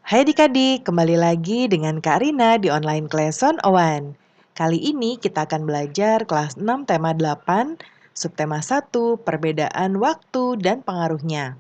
Hai adik-adik, kembali lagi dengan Kak Rina di online class 101. Kali ini kita akan belajar kelas 6 tema 8, subtema 1, perbedaan waktu dan pengaruhnya.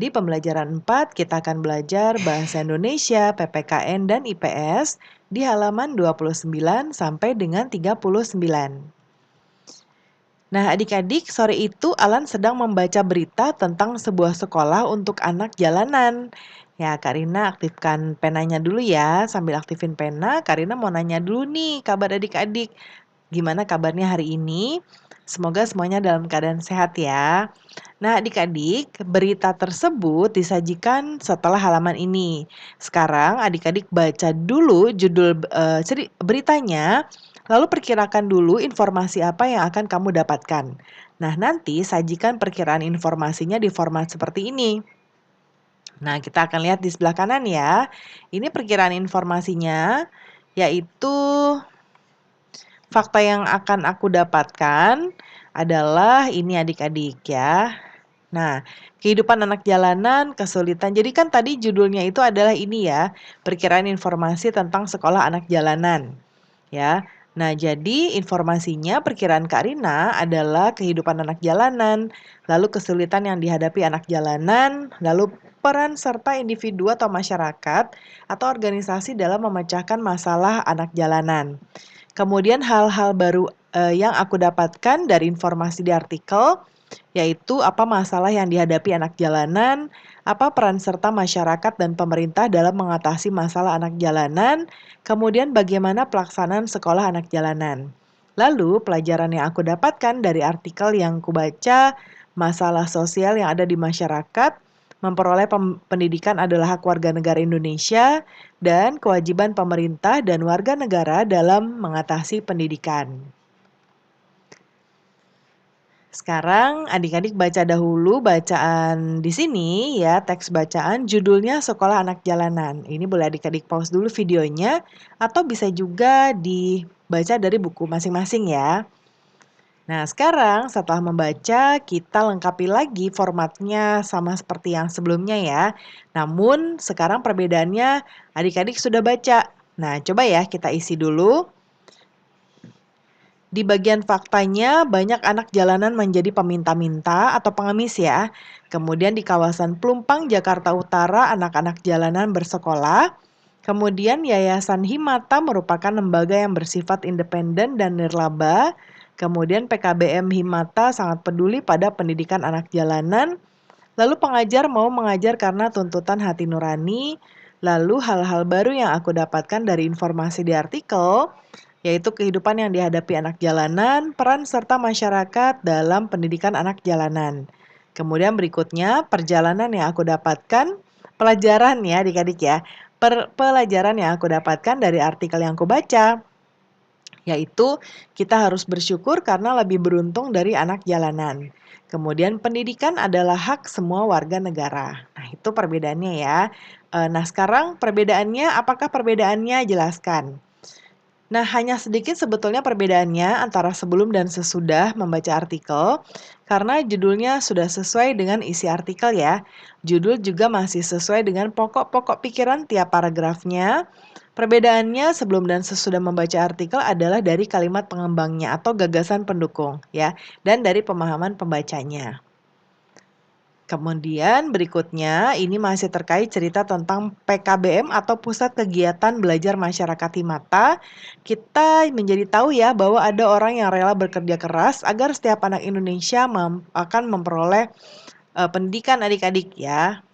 Di pembelajaran 4, kita akan belajar Bahasa Indonesia, PPKN, dan IPS di halaman 29 sampai dengan 39. Nah, adik-adik, sore itu Alan sedang membaca berita tentang sebuah sekolah untuk anak jalanan. Ya, Kak Rina aktifkan penanya dulu ya. Sambil aktifin pena, Kak Rina mau nanya dulu nih kabar adik-adik. Gimana kabarnya hari ini? Semoga semuanya dalam keadaan sehat ya. Nah, adik-adik, berita tersebut disajikan setelah halaman ini. Sekarang adik-adik baca dulu judul beritanya, lalu perkirakan dulu informasi apa yang akan kamu dapatkan. Nah, nanti sajikan perkiraan informasinya di format seperti ini. Nah, kita akan lihat di sebelah kanan ya. Ini perkiraan informasinya, yaitu fakta yang akan aku dapatkan adalah ini adik-adik ya. Nah, kehidupan anak jalanan, kesulitan. Jadi kan tadi judulnya itu adalah ini ya, perkiraan informasi tentang sekolah anak jalanan. Ya. Nah, jadi informasinya perkiraan Kak Rina adalah kehidupan anak jalanan, lalu kesulitan yang dihadapi anak jalanan, lalu peran serta individu atau masyarakat atau organisasi dalam memecahkan masalah anak jalanan. Kemudian hal-hal baru yang aku dapatkan dari informasi di artikel, yaitu apa masalah yang dihadapi anak jalanan, apa peran serta masyarakat dan pemerintah dalam mengatasi masalah anak jalanan, kemudian bagaimana pelaksanaan sekolah anak jalanan. Lalu pelajaran yang aku dapatkan dari artikel yang kubaca, masalah sosial yang ada di masyarakat, memperoleh pendidikan adalah hak warga negara Indonesia, dan kewajiban pemerintah dan warga negara dalam mengatasi pendidikan. Sekarang adik-adik baca dahulu bacaan di sini ya, teks bacaan judulnya Sekolah Anak Jalanan. Ini boleh adik-adik pause dulu videonya atau bisa juga dibaca dari buku masing-masing ya. Nah, sekarang setelah membaca, kita lengkapi lagi formatnya sama seperti yang sebelumnya ya. Namun, sekarang perbedaannya adik-adik sudah baca. Nah, coba ya kita isi dulu. Di bagian faktanya, banyak anak jalanan menjadi peminta-minta atau pengemis ya. Kemudian di kawasan Plumpang, Jakarta Utara, anak-anak jalanan bersekolah. Kemudian Yayasan Himata merupakan lembaga yang bersifat independen dan nirlaba. Kemudian PKBM Himata sangat peduli pada pendidikan anak jalanan. Lalu pengajar mau mengajar karena tuntutan hati nurani. Lalu hal-hal baru yang aku dapatkan dari informasi di artikel, yaitu kehidupan yang dihadapi anak jalanan, peran serta masyarakat dalam pendidikan anak jalanan. Kemudian berikutnya, perjalanan yang aku dapatkan, pelajaran ya adik-adik ya, pelajaran yang aku dapatkan dari artikel yang aku baca, yaitu kita harus bersyukur karena lebih beruntung dari anak jalanan. Kemudian pendidikan adalah hak semua warga negara. Nah, itu perbedaannya ya. Nah, sekarang perbedaannya, apakah perbedaannya? Jelaskan. Nah, hanya sedikit sebetulnya perbedaannya antara sebelum dan sesudah membaca artikel, karena judulnya sudah sesuai dengan isi artikel ya. Judul juga masih sesuai dengan pokok-pokok pikiran tiap paragrafnya. Perbedaannya sebelum dan sesudah membaca artikel adalah dari kalimat pengembangnya atau gagasan pendukung ya, dan dari pemahaman pembacanya. Kemudian berikutnya ini masih terkait cerita tentang PKBM atau Pusat Kegiatan Belajar Masyarakat Himata. Kita menjadi tahu ya bahwa ada orang yang rela bekerja keras agar setiap anak Indonesia akan memperoleh pendidikan adik-adik ya.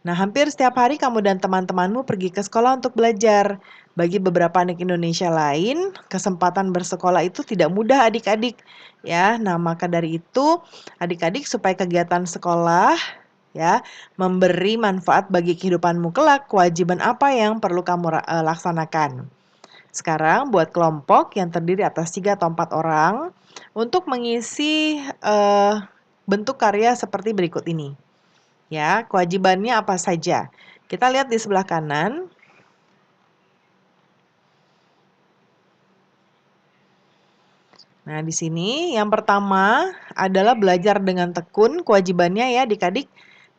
Nah, hampir setiap hari kamu dan teman-temanmu pergi ke sekolah untuk belajar. Bagi beberapa anak Indonesia lain, kesempatan bersekolah itu tidak mudah adik-adik. Ya, nah maka dari itu adik-adik supaya kegiatan sekolah ya memberi manfaat bagi kehidupanmu kelak, kewajiban apa yang perlu kamu laksanakan. Sekarang buat kelompok yang terdiri atas 3 atau 4 orang untuk mengisi bentuk karya seperti berikut ini. Ya, kewajibannya apa saja? Kita lihat di sebelah kanan. Nah, di sini yang pertama adalah belajar dengan tekun, kewajibannya ya adik-adik.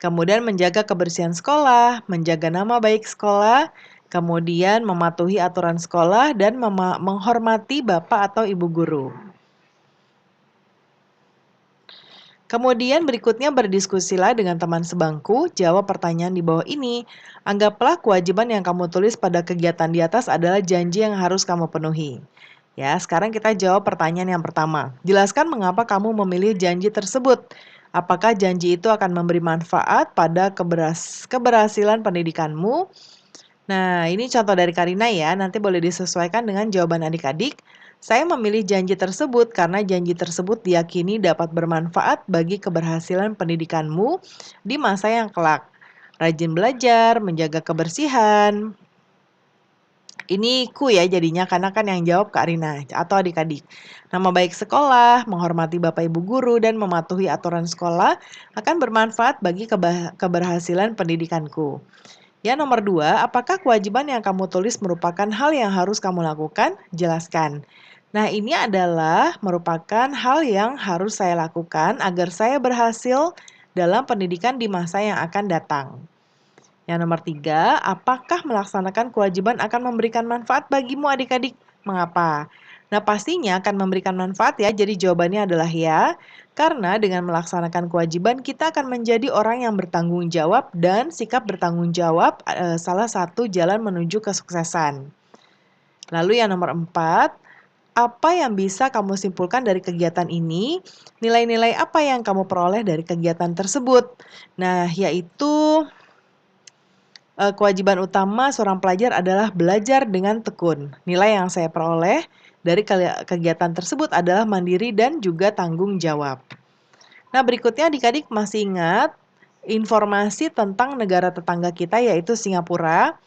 Kemudian menjaga kebersihan sekolah, menjaga nama baik sekolah, kemudian mematuhi aturan sekolah dan menghormati bapak atau ibu guru. Kemudian berikutnya berdiskusilah dengan teman sebangku, jawab pertanyaan di bawah ini. Anggaplah kewajiban yang kamu tulis pada kegiatan di atas adalah janji yang harus kamu penuhi. Ya, sekarang kita jawab pertanyaan yang pertama. Jelaskan mengapa kamu memilih janji tersebut. Apakah janji itu akan memberi manfaat pada keberhasilan pendidikanmu? Nah, ini contoh dari Karina ya, nanti boleh disesuaikan dengan jawaban adik-adik. Saya memilih janji tersebut karena janji tersebut diyakini dapat bermanfaat bagi keberhasilan pendidikanmu di masa yang kelak. Rajin belajar, menjaga kebersihan. Ini ku ya jadinya karena kan yang jawab Kak Rina atau adik-adik. Nama baik sekolah, menghormati Bapak Ibu guru dan mematuhi aturan sekolah akan bermanfaat bagi keberhasilan pendidikanku. Ya, nomor 2, apakah kewajiban yang kamu tulis merupakan hal yang harus kamu lakukan? Jelaskan. Nah, ini adalah merupakan hal yang harus saya lakukan agar saya berhasil dalam pendidikan di masa yang akan datang. Yang nomor 3, apakah melaksanakan kewajiban akan memberikan manfaat bagimu adik-adik? Mengapa? Nah, pastinya akan memberikan manfaat ya, jadi jawabannya adalah ya. Karena dengan melaksanakan kewajiban, kita akan menjadi orang yang bertanggung jawab dan sikap bertanggung jawab salah satu jalan menuju kesuksesan. Lalu yang nomor 4, apa yang bisa kamu simpulkan dari kegiatan ini? Nilai-nilai apa yang kamu peroleh dari kegiatan tersebut? Nah, yaitu kewajiban utama seorang pelajar adalah belajar dengan tekun. Nilai yang saya peroleh dari kegiatan tersebut adalah mandiri dan juga tanggung jawab. Nah, berikutnya adik-adik masih ingat informasi tentang negara tetangga kita yaitu Singapura.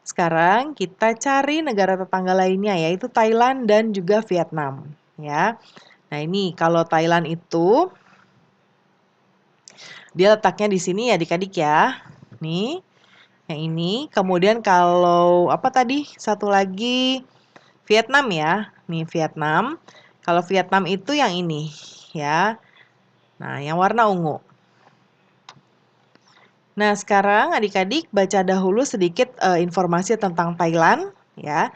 Sekarang kita cari negara tetangga lainnya yaitu Thailand dan juga Vietnam, ya. Nah, ini kalau Thailand itu dia letaknya di sini ya adik-adik ya. Nih. Yang ini, kemudian kalau apa tadi? Satu lagi Vietnam ya. Nih Vietnam. Kalau Vietnam itu yang ini ya. Nah, yang warna ungu. Nah, sekarang adik-adik baca dahulu sedikit informasi tentang Thailand ya.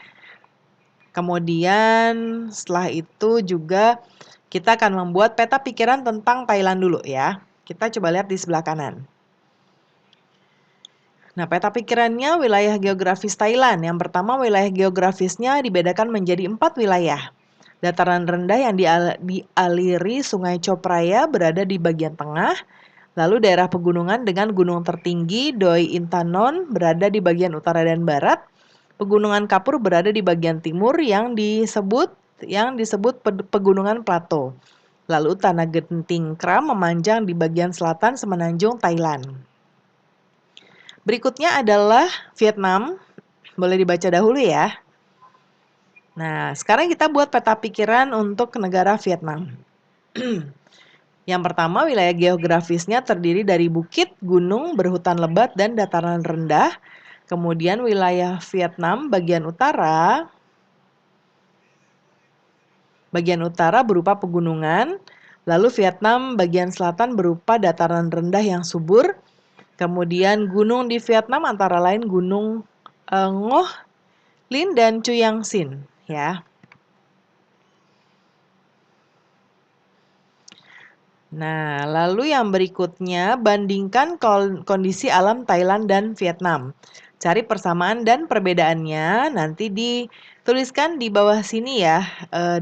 Kemudian setelah itu juga kita akan membuat peta pikiran tentang Thailand dulu ya. Kita coba lihat di sebelah kanan. Nah, peta pikirannya wilayah geografis Thailand. Yang pertama, wilayah geografisnya dibedakan menjadi 4 wilayah. Dataran rendah yang dialiri Sungai Chao Phraya berada di bagian tengah. Lalu daerah pegunungan dengan gunung tertinggi Doi Intanon berada di bagian utara dan barat. Pegunungan Kapur berada di bagian timur yang disebut pegunungan plato. Lalu Tanah Genting Kram memanjang di bagian selatan semenanjung Thailand. Berikutnya adalah Vietnam. Boleh dibaca dahulu ya. Nah, sekarang kita buat peta pikiran untuk negara Vietnam. Yang pertama, wilayah geografisnya terdiri dari bukit, gunung, berhutan lebat, dan dataran rendah. Kemudian wilayah Vietnam bagian utara berupa pegunungan. Lalu Vietnam bagian selatan berupa dataran rendah yang subur. Kemudian gunung di Vietnam antara lain Gunung Ngoc Linh dan Cuyang Sin ya. Nah, lalu yang berikutnya bandingkan kondisi alam Thailand dan Vietnam. Cari persamaan dan perbedaannya nanti dituliskan di bawah sini ya.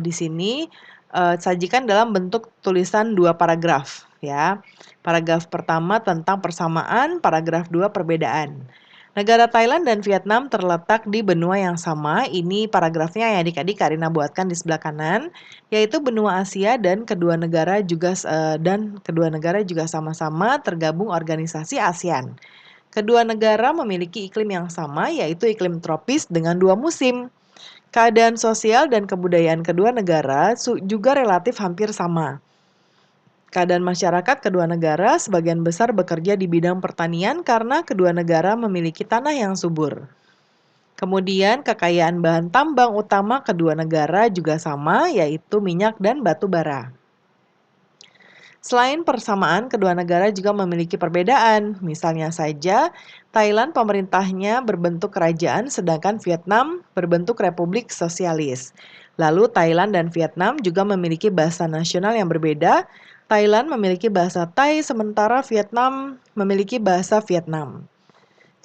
Di sini sajikan dalam bentuk tulisan 2 paragraf ya. Paragraf pertama tentang persamaan, paragraf 2 perbedaan. Negara Thailand dan Vietnam terletak di benua yang sama. Ini paragrafnya yang adik-adik Karina buatkan di sebelah kanan, yaitu benua Asia dan kedua negara juga sama-sama tergabung organisasi ASEAN. Kedua negara memiliki iklim yang sama, yaitu iklim tropis dengan 2 musim. Keadaan sosial dan kebudayaan kedua negara juga relatif hampir sama. Keadaan masyarakat kedua negara sebagian besar bekerja di bidang pertanian karena kedua negara memiliki tanah yang subur. Kemudian kekayaan bahan tambang utama kedua negara juga sama, yaitu minyak dan batu bara. Selain persamaan, kedua negara juga memiliki perbedaan. Misalnya saja, Thailand pemerintahnya berbentuk kerajaan, sedangkan Vietnam berbentuk republik sosialis. Lalu Thailand dan Vietnam juga memiliki bahasa nasional yang berbeda. Thailand memiliki bahasa Thai, sementara Vietnam memiliki bahasa Vietnam.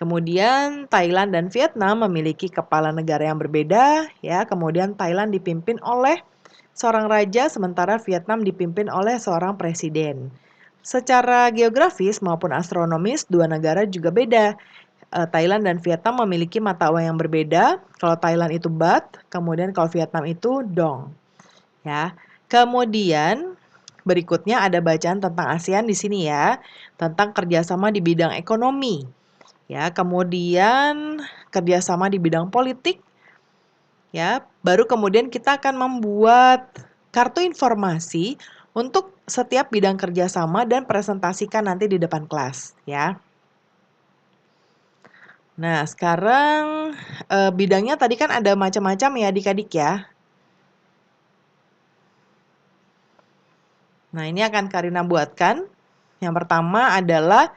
Kemudian Thailand dan Vietnam memiliki kepala negara yang berbeda, ya. Kemudian Thailand dipimpin oleh seorang raja, sementara Vietnam dipimpin oleh seorang presiden. Secara geografis maupun astronomis, dua negara juga beda. Thailand dan Vietnam memiliki mata uang yang berbeda. Kalau Thailand itu baht, kemudian kalau Vietnam itu dong. Ya. Kemudian berikutnya ada bacaan tentang ASEAN di sini ya, tentang kerjasama di bidang ekonomi. Ya, kemudian kerjasama di bidang politik, ya. Baru kemudian kita akan membuat kartu informasi untuk setiap bidang kerjasama dan presentasikan nanti di depan kelas, ya. Nah, sekarang bidangnya tadi kan ada macam-macam ya adik-adik ya. Nah, ini akan Karina buatkan. Yang pertama adalah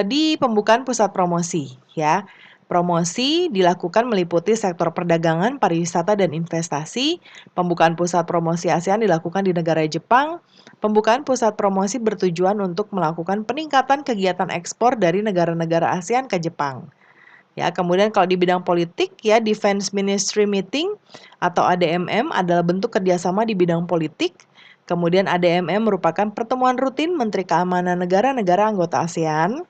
di pembukaan pusat promosi, ya. Promosi dilakukan meliputi sektor perdagangan, pariwisata, dan investasi. Pembukaan pusat promosi ASEAN dilakukan di negara Jepang. Pembukaan pusat promosi bertujuan untuk melakukan peningkatan kegiatan ekspor dari negara-negara ASEAN ke Jepang. Ya, kemudian kalau di bidang politik ya Defense Ministry Meeting atau ADMM adalah bentuk kerjasama di bidang politik. Kemudian ADMM merupakan pertemuan rutin Menteri Keamanan negara-negara anggota ASEAN.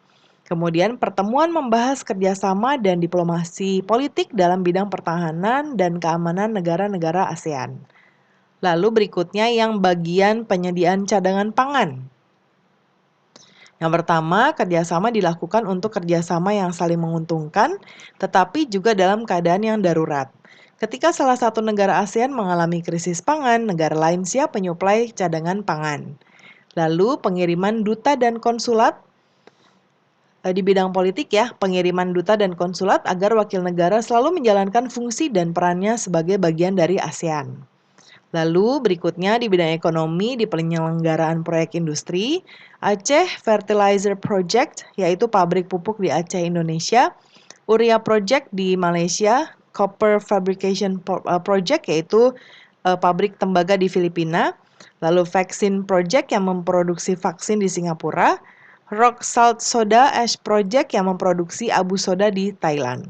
Kemudian pertemuan membahas kerjasama dan diplomasi politik dalam bidang pertahanan dan keamanan negara-negara ASEAN. Lalu berikutnya yang bagian penyediaan cadangan pangan. Yang pertama, kerjasama dilakukan untuk kerjasama yang saling menguntungkan, tetapi juga dalam keadaan yang darurat. Ketika salah satu negara ASEAN mengalami krisis pangan, negara lain siap menyuplai cadangan pangan. Lalu pengiriman duta dan konsulat di bidang politik ya, pengiriman duta dan konsulat agar wakil negara selalu menjalankan fungsi dan perannya sebagai bagian dari ASEAN. Lalu berikutnya di bidang ekonomi di penyelenggaraan proyek industri, Aceh Fertilizer Project yaitu pabrik pupuk di Aceh Indonesia, Urea Project di Malaysia, Copper Fabrication Project yaitu pabrik tembaga di Filipina, lalu Vaccine Project yang memproduksi vaksin di Singapura, Rock Salt Soda Ash Project yang memproduksi abu soda di Thailand.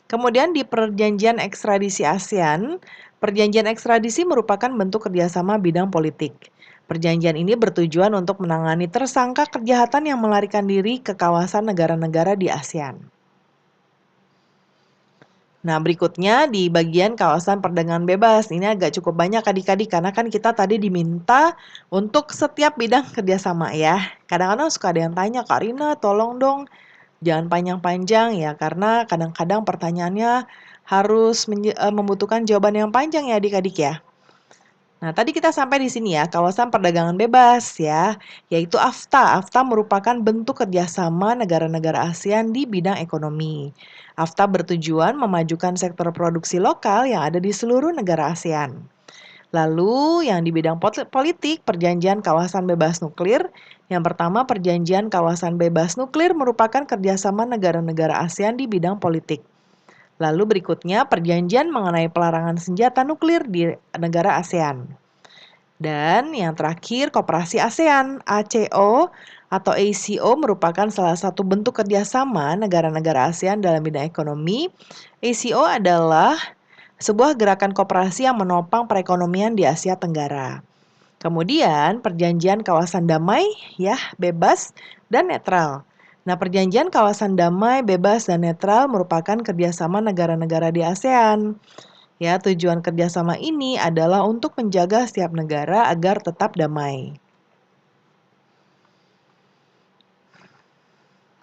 Kemudian di perjanjian ekstradisi ASEAN, perjanjian ekstradisi merupakan bentuk kerjasama bidang politik. Perjanjian ini bertujuan untuk menangani tersangka kejahatan yang melarikan diri ke kawasan negara-negara di ASEAN. Nah, berikutnya di bagian kawasan perdagangan bebas. Ini agak cukup banyak adik-adik karena kan kita tadi diminta untuk setiap bidang kerjasama ya. Kadang-kadang suka ada yang tanya, Kak Rina tolong dong jangan panjang-panjang ya karena kadang-kadang pertanyaannya harus membutuhkan jawaban yang panjang ya adik-adik ya. Nah, tadi kita sampai di sini ya, kawasan perdagangan bebas ya, yaitu AFTA. AFTA merupakan bentuk kerjasama negara-negara ASEAN di bidang ekonomi. AFTA bertujuan memajukan sektor produksi lokal yang ada di seluruh negara ASEAN. Lalu yang di bidang politik, perjanjian kawasan bebas nuklir. Yang pertama, perjanjian kawasan bebas nuklir merupakan kerjasama negara-negara ASEAN di bidang politik. Lalu berikutnya, perjanjian mengenai pelarangan senjata nuklir di negara ASEAN. Dan yang terakhir, Koperasi ASEAN, ACO atau ACO merupakan salah satu bentuk kerjasama negara-negara ASEAN dalam bidang ekonomi. ACO adalah sebuah gerakan koperasi yang menopang perekonomian di Asia Tenggara. Kemudian perjanjian kawasan damai, ya, bebas dan netral. Nah, perjanjian kawasan damai, bebas dan netral merupakan kerjasama negara-negara di ASEAN. Ya, tujuan kerjasama ini adalah untuk menjaga setiap negara agar tetap damai.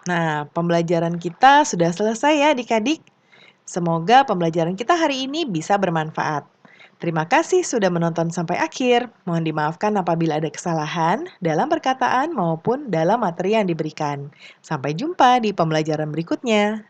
Nah, pembelajaran kita sudah selesai ya adik-adik. Semoga pembelajaran kita hari ini bisa bermanfaat. Terima kasih sudah menonton sampai akhir. Mohon dimaafkan apabila ada kesalahan dalam perkataan maupun dalam materi yang diberikan. Sampai jumpa di pembelajaran berikutnya.